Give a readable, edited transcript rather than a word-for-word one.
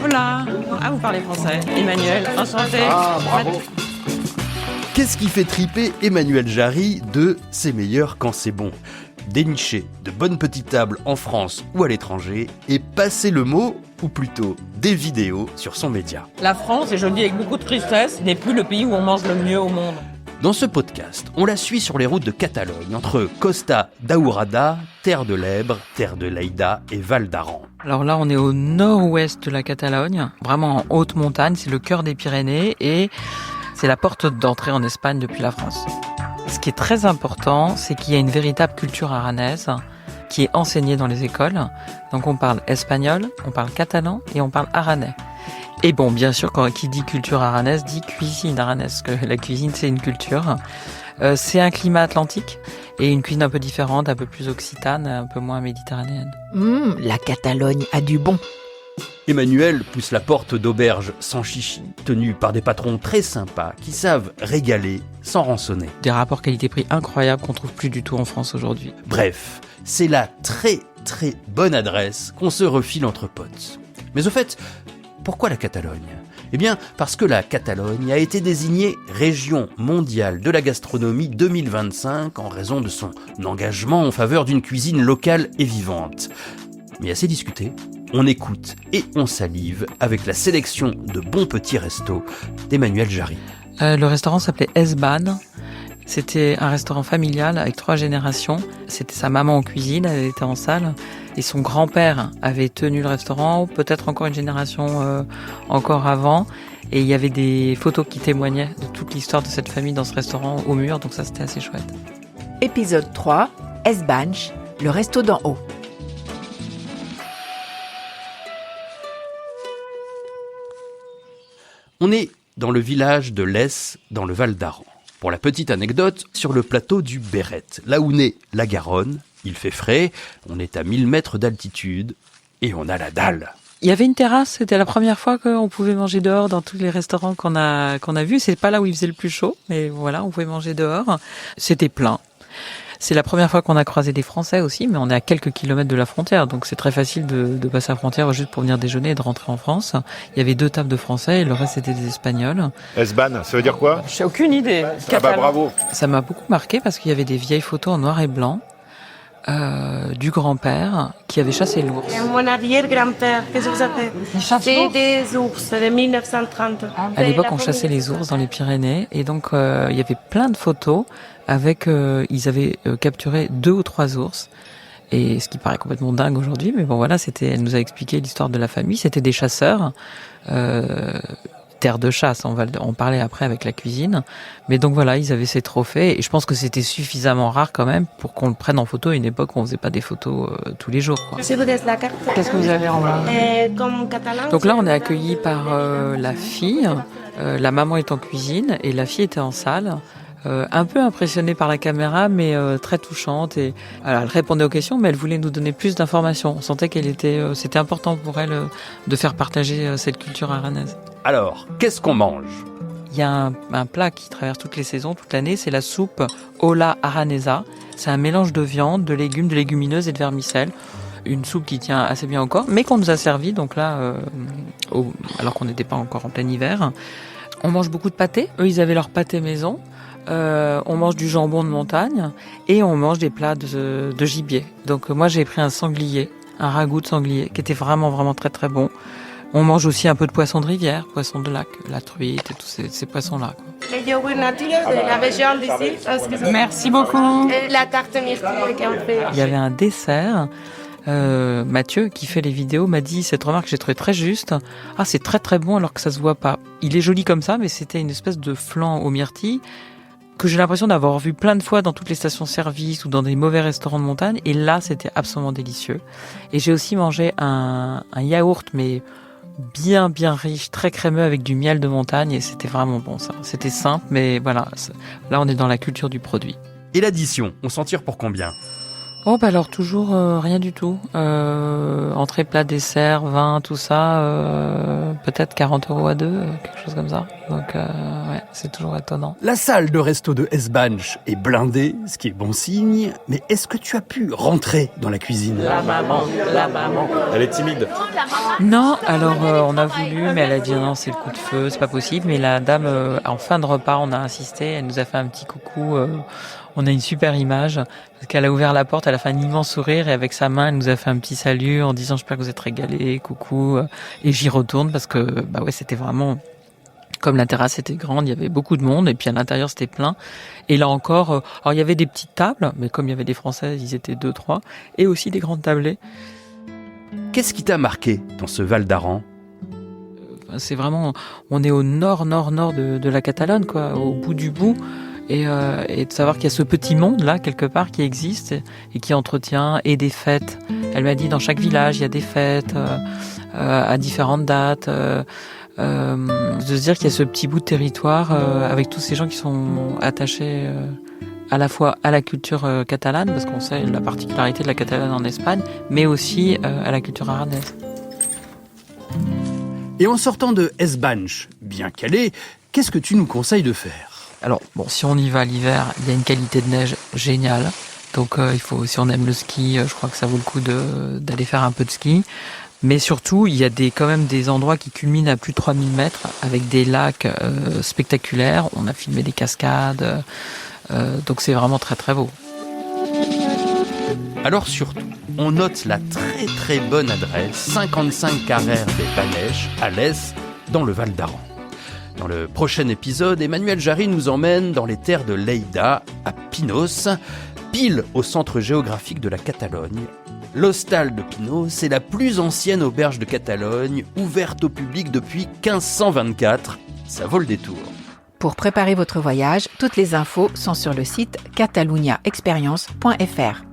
Hola. Ah, vous parlez français. Emmanuel, enchanté. Ah, bravo. Qu'est-ce qui fait triper Emmanuel Jarry de « C'est meilleur quand c'est bon » ? Dénicher de bonnes petites tables en France ou à l'étranger et passer le mot, ou plutôt des vidéos, sur son média. La France, et je le dis avec beaucoup de tristesse, n'est plus le pays où on mange le mieux au monde. Dans ce podcast, on la suit sur les routes de Catalogne, entre Costa d'Aurada, terre de l'Ebre, terre de Lleida et Val d'Aran. Alors là, on est au nord-ouest de la Catalogne, vraiment en haute montagne, c'est le cœur des Pyrénées et c'est la porte d'entrée en Espagne depuis la France. Ce qui est très important, c'est qu'il y a une véritable culture aranaise qui est enseignée dans les écoles. Donc on parle espagnol, on parle catalan et on parle aranais. Et bon, bien sûr, qui dit culture aranaise, dit cuisine aranaise, parce que la cuisine, c'est une culture. C'est un climat atlantique et une cuisine un peu différente, un peu plus occitane, un peu moins méditerranéenne. La Catalogne a du bon. Emmanuel pousse la porte d'auberges sans chichi, tenues par des patrons très sympas qui savent régaler sans rançonner. Des rapports qualité-prix incroyables qu'on trouve plus du tout en France aujourd'hui. Bref, c'est la très très bonne adresse qu'on se refile entre potes. Mais au fait, pourquoi la Catalogne ? Eh bien, parce que la Catalogne a été désignée région mondiale de la gastronomie 2025 en raison de son engagement en faveur d'une cuisine locale et vivante. Mais assez discuté, on écoute et on salive avec la sélection de bons petits restos d'Emmanuel Jarry. Le restaurant s'appelait Esban. C'était un restaurant familial avec 3 générations. C'était sa maman en cuisine, elle était en salle. Et son grand-père avait tenu le restaurant, peut-être encore une génération encore avant. Et il y avait des photos qui témoignaient de toute l'histoire de cette famille dans ce restaurant au mur. Donc ça, c'était assez chouette. Épisode 3, Esban, le resto d'en haut. On est dans le village de Lès, dans le Val d'Aran. Pour la petite anecdote, sur le plateau du Béret, là où naît la Garonne, il fait frais, on est à 1000 mètres d'altitude et on a la dalle. Il y avait une terrasse, c'était la première fois qu'on pouvait manger dehors dans tous les restaurants qu'on a vus. C'est pas là où il faisait le plus chaud, mais voilà, on pouvait manger dehors. C'était plein. C'est la première fois qu'on a croisé des Français aussi, mais on est à quelques kilomètres de la frontière, donc c'est très facile de passer la frontière juste pour venir déjeuner et de rentrer en France. Il y avait 2 tables de Français et le reste c'était des Espagnols. Esban, ça veut dire quoi ? J'ai aucune idée. Ah bah bravo. Ça m'a beaucoup marqué parce qu'il y avait des vieilles photos en noir et blanc du grand-père qui avait chassé l'ours. Mon arrière-grand-père, qu'est-ce que vous appelez ? C'est des ours de 1930. À l'époque, on chassait les ours dans les Pyrénées et donc il y avait plein de photos avec ils avaient capturé 2 ou 3 ours. Et ce qui paraît complètement dingue aujourd'hui, mais bon voilà, elle nous a expliqué l'histoire de la famille. C'était des chasseurs, terre de chasse, on va en parler après avec la cuisine. Mais donc voilà, ils avaient ces trophées et je pense que c'était suffisamment rare quand même pour qu'on le prenne en photo à une époque où on faisait pas des photos tous les jours, quoi. Je vous laisse la carte. Qu'est-ce que vous avez en main ? Comme catalan. Donc là, on est accueillis par la fille. La maman est en cuisine et la fille était en salle. Un peu impressionnée par la caméra, mais très touchante. Et alors, elle répondait aux questions, mais elle voulait nous donner plus d'informations. On sentait c'était important pour elle de faire partager cette culture aranaise. Alors, qu'est-ce qu'on mange ? Il y a un plat qui traverse toutes les saisons, toute l'année, c'est la soupe Ola Aranesa. C'est un mélange de viande, de légumes, de légumineuses et de vermicelles. Une soupe qui tient assez bien au corps, mais qu'on nous a servi, donc là, alors qu'on n'était pas encore en plein hiver. On mange beaucoup de pâté. Eux, ils avaient leur pâté maison. On mange du jambon de montagne et on mange des plats de gibier. Donc moi, j'ai pris un sanglier, un ragoût de sanglier, qui était vraiment, vraiment très, très bon. On mange aussi un peu de poisson de rivière, poisson de lac, la truite et tous ces poissons-là, quoi. Le yogourt nature de la région d'ici. Merci beaucoup. Et la tarte myrtille qu'on fait. Il y avait un dessert. Mathieu, qui fait les vidéos, m'a dit cette remarque que j'ai trouvée très juste. Ah, c'est très très bon alors que ça se voit pas. Il est joli comme ça, mais c'était une espèce de flan aux myrtilles que j'ai l'impression d'avoir vu plein de fois dans toutes les stations-service ou dans des mauvais restaurants de montagne. Et là, c'était absolument délicieux. Et j'ai aussi mangé un yaourt, mais bien riche, très crémeux avec du miel de montagne. Et c'était vraiment bon, ça. C'était simple, mais voilà. Là, on est dans la culture du produit. Et l'addition, on s'en tire pour combien ? Oh bah alors toujours rien du tout. Entrée, plat, dessert, vin, tout ça, peut-être 40 € à deux, quelque chose comme ça. Donc ouais, c'est toujours étonnant. La salle de resto de S-Banch est blindée, ce qui est bon signe, mais est-ce que tu as pu rentrer dans la cuisine ? La maman. Elle est timide. Non, alors on a voulu, mais elle a dit non, c'est le coup de feu, c'est pas possible. Mais la dame, en fin de repas, on a insisté, elle nous a fait un petit coucou. On a une super image parce qu'elle a ouvert la porte, elle a fait un immense sourire et avec sa main, elle nous a fait un petit salut en disant j'espère que vous êtes régalés, coucou. Et j'y retourne parce que bah ouais, c'était vraiment comme la terrasse était grande, il y avait beaucoup de monde et puis à l'intérieur c'était plein. Et là encore, alors il y avait des petites tables, mais comme il y avait des Françaises, ils étaient 2-3 et aussi des grandes tablées. Qu'est-ce qui t'a marqué dans ce Val d'Aran ? C'est vraiment, on est au nord de la Catalogne, quoi, au bout du bout. Et de savoir qu'il y a ce petit monde là quelque part qui existe et qui entretient et des fêtes. Elle m'a dit dans chaque village il y a des fêtes à différentes dates. De se dire qu'il y a ce petit bout de territoire avec tous ces gens qui sont attachés à la fois à la culture catalane parce qu'on sait la particularité de la Catalogne en Espagne, mais aussi à la culture aranaise. Et en sortant de S-Banch, bien calé, qu'est-ce que tu nous conseilles de faire ? Alors, bon, si on y va l'hiver, il y a une qualité de neige géniale. Donc, il faut, si on aime le ski, je crois que ça vaut le coup d'aller faire un peu de ski. Mais surtout, il y a quand même des endroits qui culminent à plus de 3000 mètres avec des lacs spectaculaires. On a filmé des cascades. Donc, c'est vraiment très, très beau. Alors surtout, on note la très très bonne adresse 55 carrère des Banèches à l'Est, dans le Val d'Aran. Dans le prochain épisode, Emmanuel Jarry nous emmène dans les terres de Lleida, à Pinos, pile au centre géographique de la Catalogne. L'Hostal de Pinos est la plus ancienne auberge de Catalogne, ouverte au public depuis 1524. Ça vaut le détour. Pour préparer votre voyage, toutes les infos sont sur le site cataluniaexperience.fr.